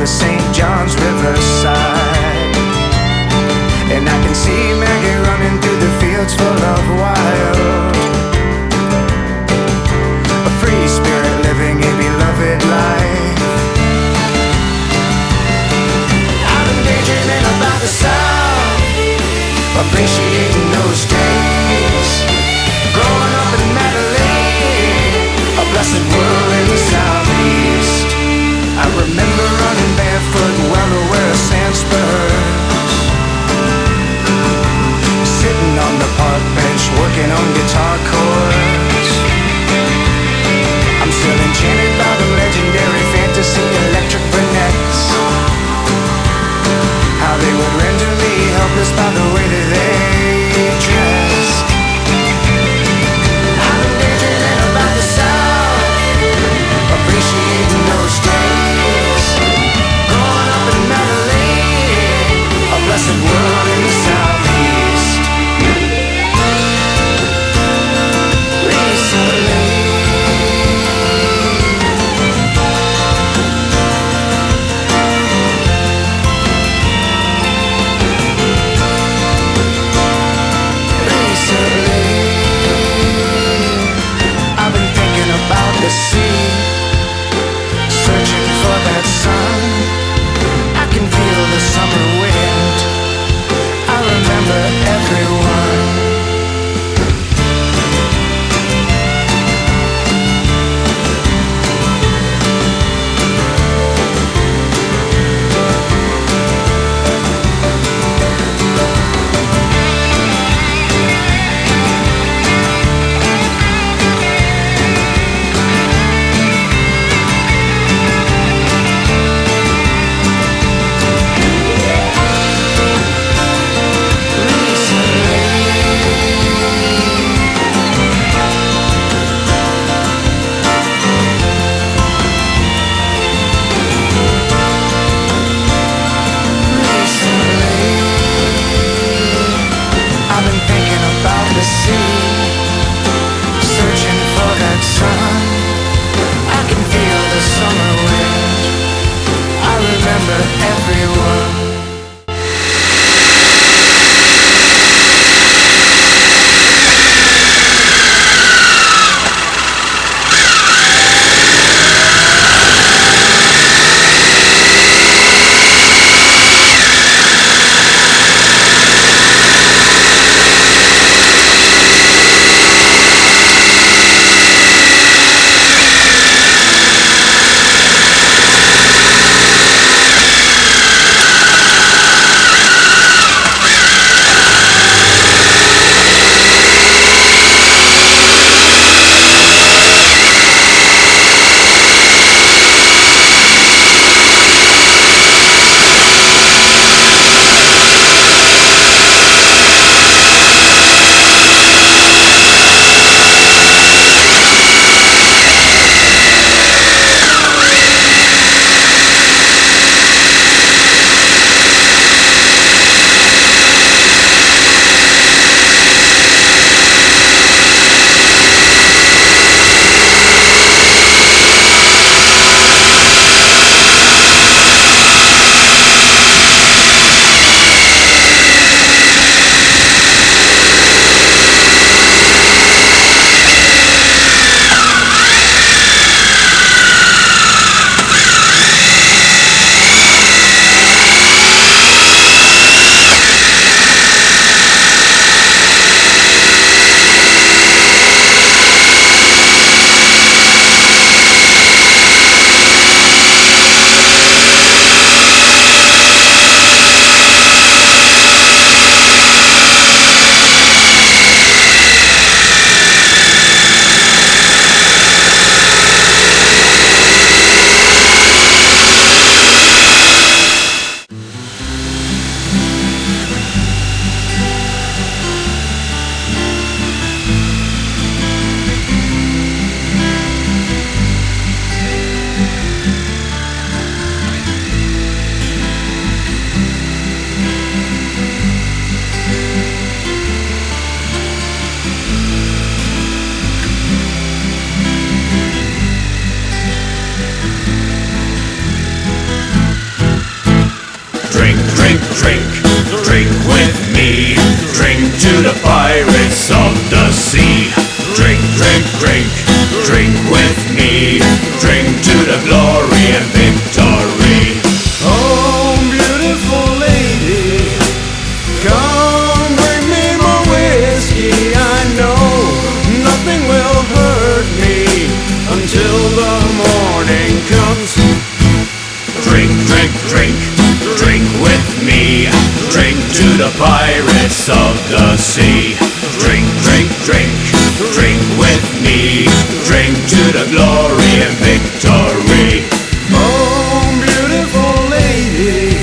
the St. John's riverside. And I can see Maggie running through the fields full of wild, a free spirit living a beloved life. I've been daydreaming about the South, appreciating those days, growing up in Adelaide, a blessed world in the Southeast. I remember running barefoot drink, drink with me. Drink to the pirates of the sea. Drink, drink, drink, drink with me. Drink to the glory and victory. Oh, beautiful lady, come bring me more whiskey. I know nothing will hurt me until the morning comes. Drink, drink, drink, drink with me. Drink to the pirates of the sea. Drink, drink, drink, drink with me. Drink to the glory and victory. Oh, beautiful lady,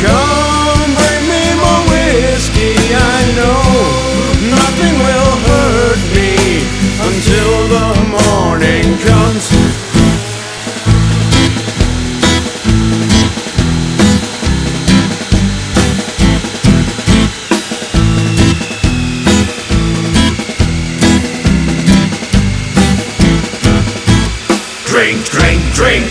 come bring me more whiskey. I know nothing will hurt me until the morning comes. Drink, drink, drink,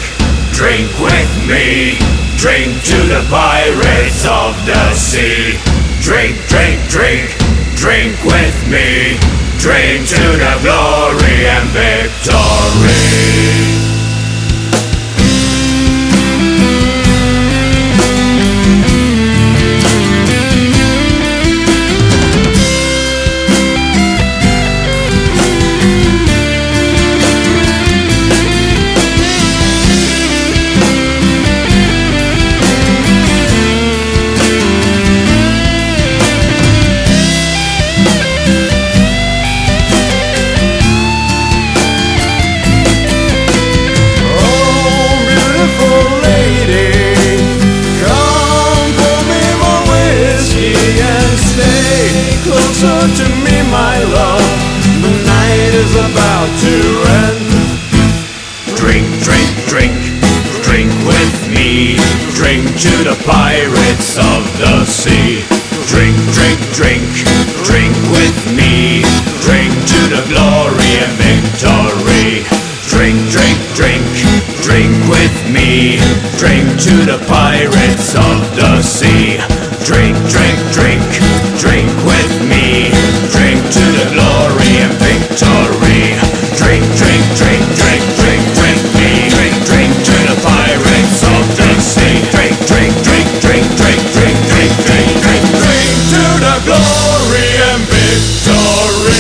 drink with me. Drink to the pirates of the sea. Drink, drink, drink, drink with me. Drink to the glory and victory. Closer to me, my love, the night is about to end. Drink, drink, drink, drink with me. Drink to the pirates of the sea. Drink, drink, drink, drink with me. Drink to the glory and victory. Drink, drink, drink, drink with me. Drink to the pirates of the sea. Drink, drink, drink, drink with me. Drink to the glory and victory. Drink, drink, drink, drink, drink with me. Drink, drink to the pirates of the sea. Drink, drink, drink, drink, drink, drink, drink, drink, drink, drink to the glory and victory.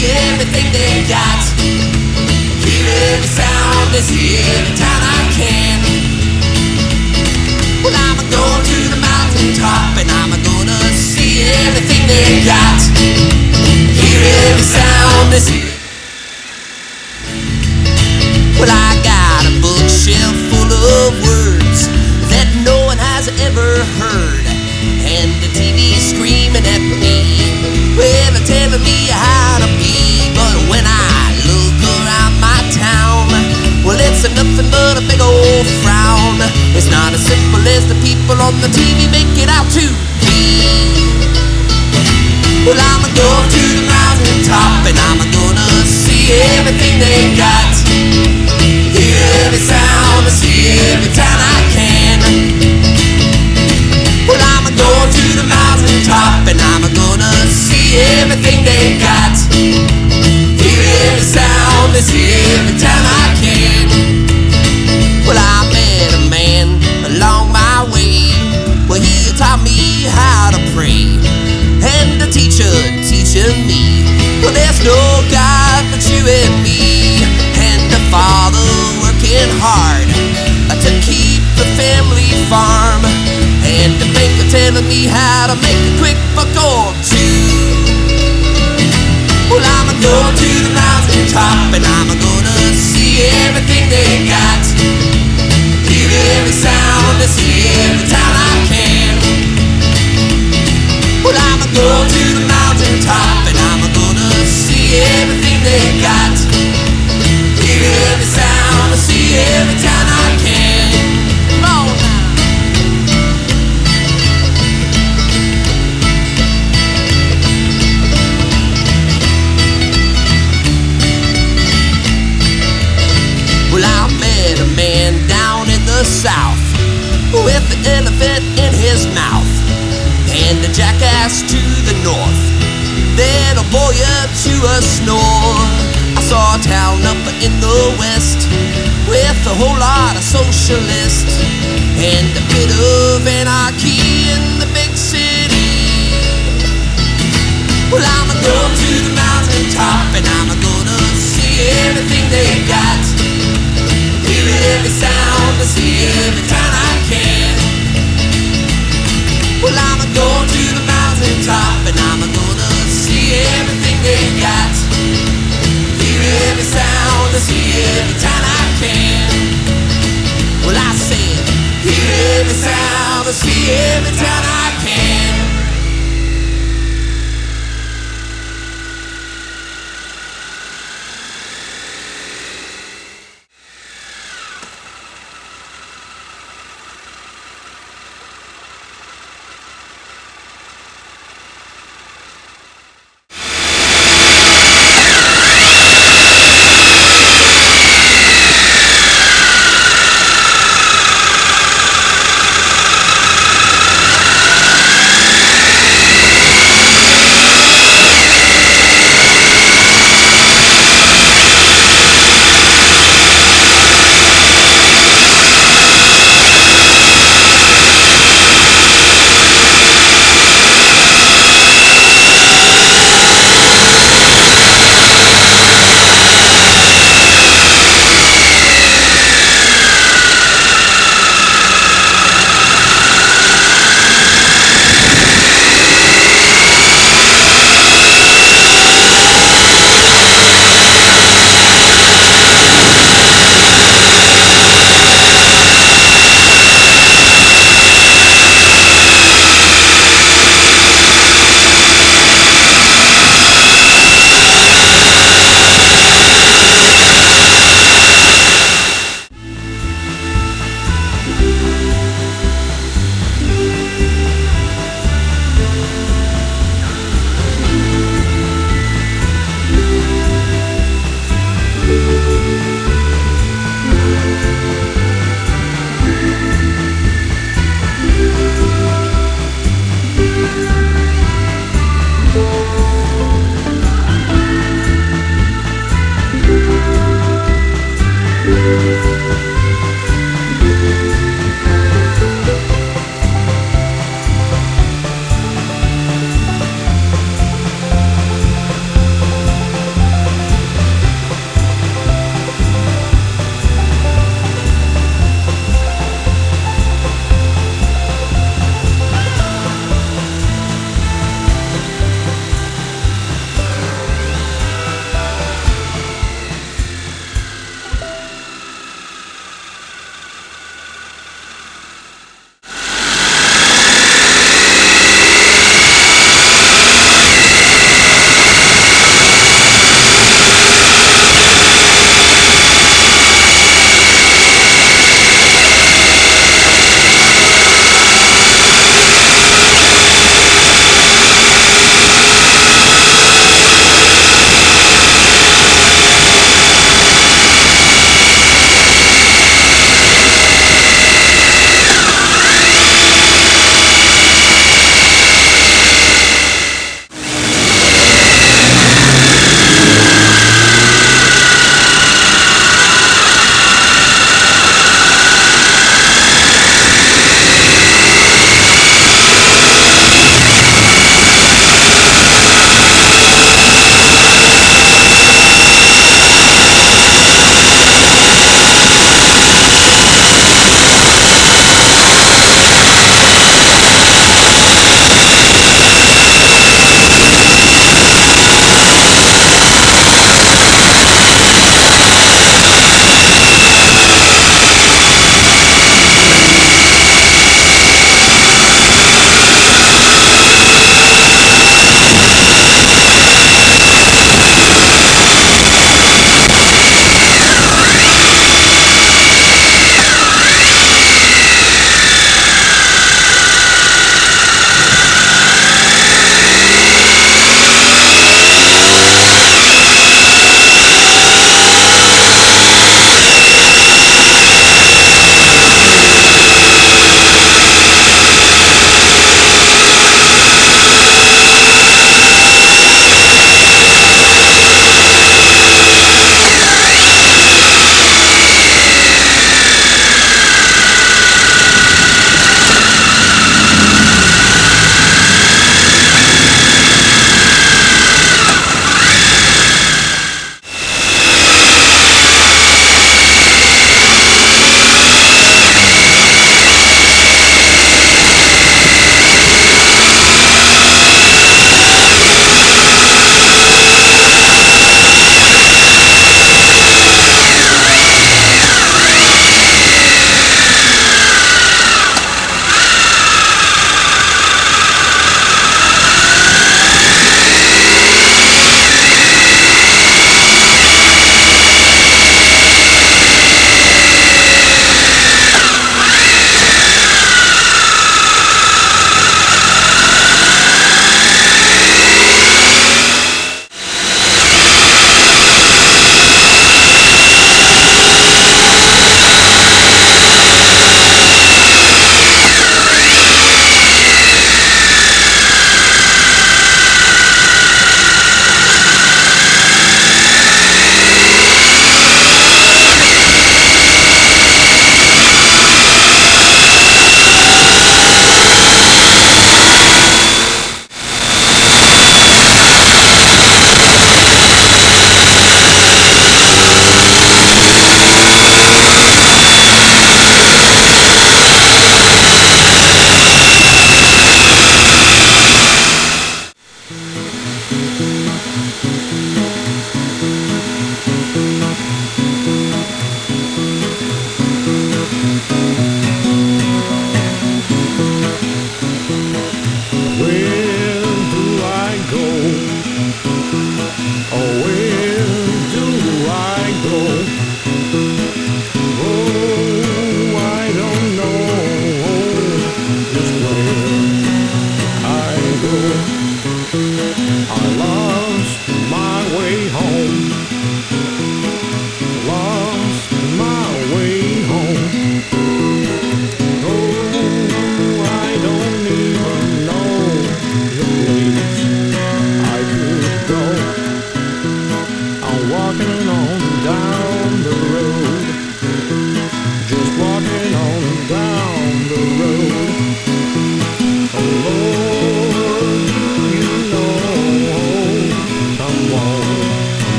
see everything they got. Hear every sound, they see every time I can. Well, I'm going to the mountaintop and I'm gonna see everything they got. Hear every sound, they see. Well, I got a bookshelf full of words that no one has ever heard, and the TV screaming at me, well, telling me how to be. But when I look around my town, well, it's nothing but a big old frown. It's not as simple as the people on the TV make it out to be. Well, I'm going to the mountaintop and I'm gonna see everything they got. Hear every sound, I see every time I can. Well, I'm going to the mountaintop and I'm gonna see everything they got. Hear every sound, I see every time I can. Well, I met a man along my way. Well, he taught me how to pray, and the teacher teaching me, well, there's no God but you and me, and the father working hard to keep the family farm, and the banker telling me how to make a quick buck or two. Well, I'm going to the mountaintop and I'm gonna see everything they got. Hear every sound, I see every time I can. Well, I'm going to the mountaintop and I'm gonna see everything they got. Hear every sound, I see every time I can. Come on now. Well, I met a man down in the south with the elephant in his mouth and a jackass to the north. Then a boy up to a snore. I saw a town up in the west with a whole lot of socialists and a bit of anarchy in the big city. Well, I'm going to the mountaintop and I'm gonna see everything they got. Hear every sound, I see every time I can. Well, I'm going to the mountaintop and I'm gonna see everything they got. Hear every sound, I see every time I can. Well, I said, hear every sound, I see every time I can.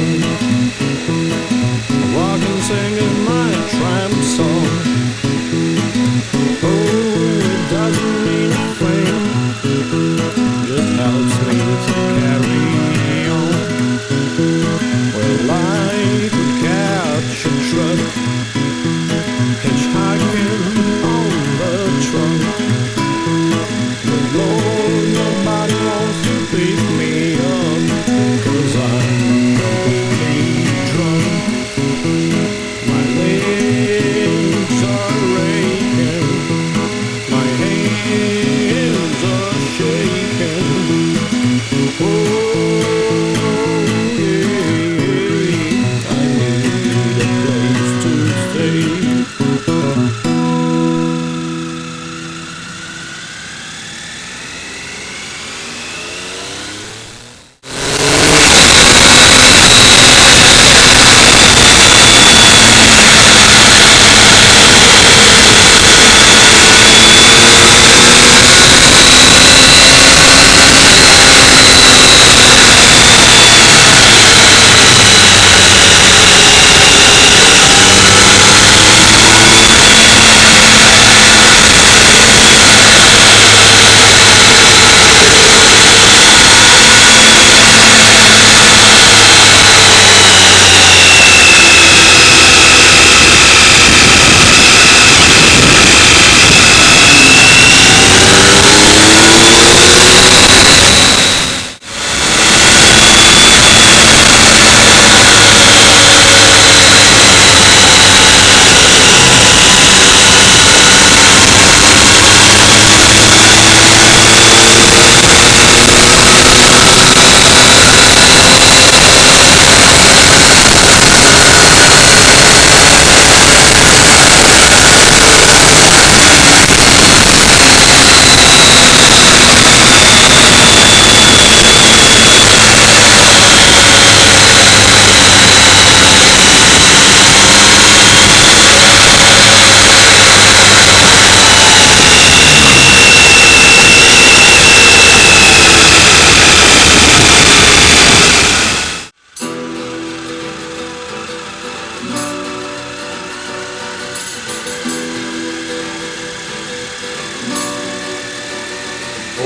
along, walking, singing my tramp song. Oh, it doesn't mean a thing, just helps me to carry on. Well, I could catch a truck, hitchhiking on the trunk, but Lord, nobody wants to pick me up, 'cause I'm completely drunk. My legs are aching, my hands are shaking. Oh, yeah, I need a place to stay.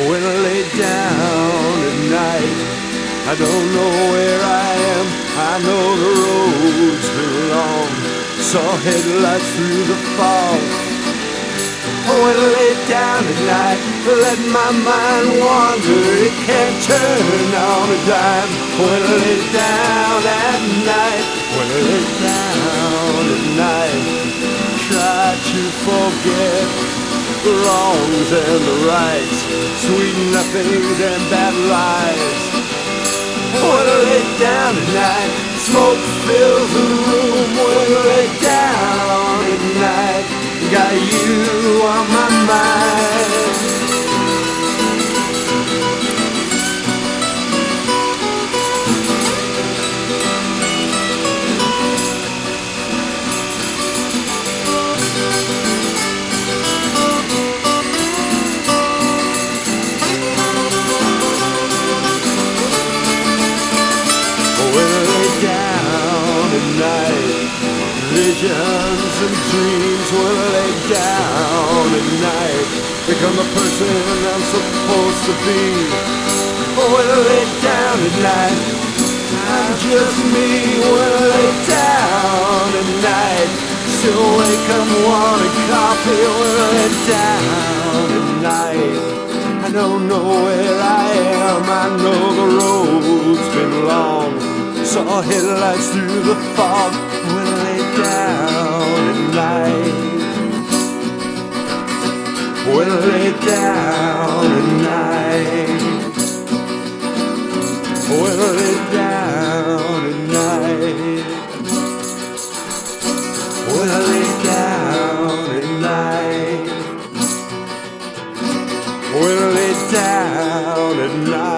When I lay down at night, I don't know where I am. I know the road's been long, saw headlights through the fog. When I lay down at night, let my mind wander. It can't turn on a dime. When I lay down at night, when I lay down at night, try to forget the wrongs and the rights, sweet nothings and bad lies. When I lay down at night, smoke fills the room. When I lay down at night, got you on my mind. Visions and dreams will lay down at night, become the person I'm supposed to be. When I lay down at night, I'm just me. When I lay down at night, still wake up, want a coffee. When I lay down at night, I don't know where I am. I know the road's been long, saw headlights through the fog. When I lay down at night, when I lay down at night, when I lay down at night, when I lay down at night, when I lay down at night.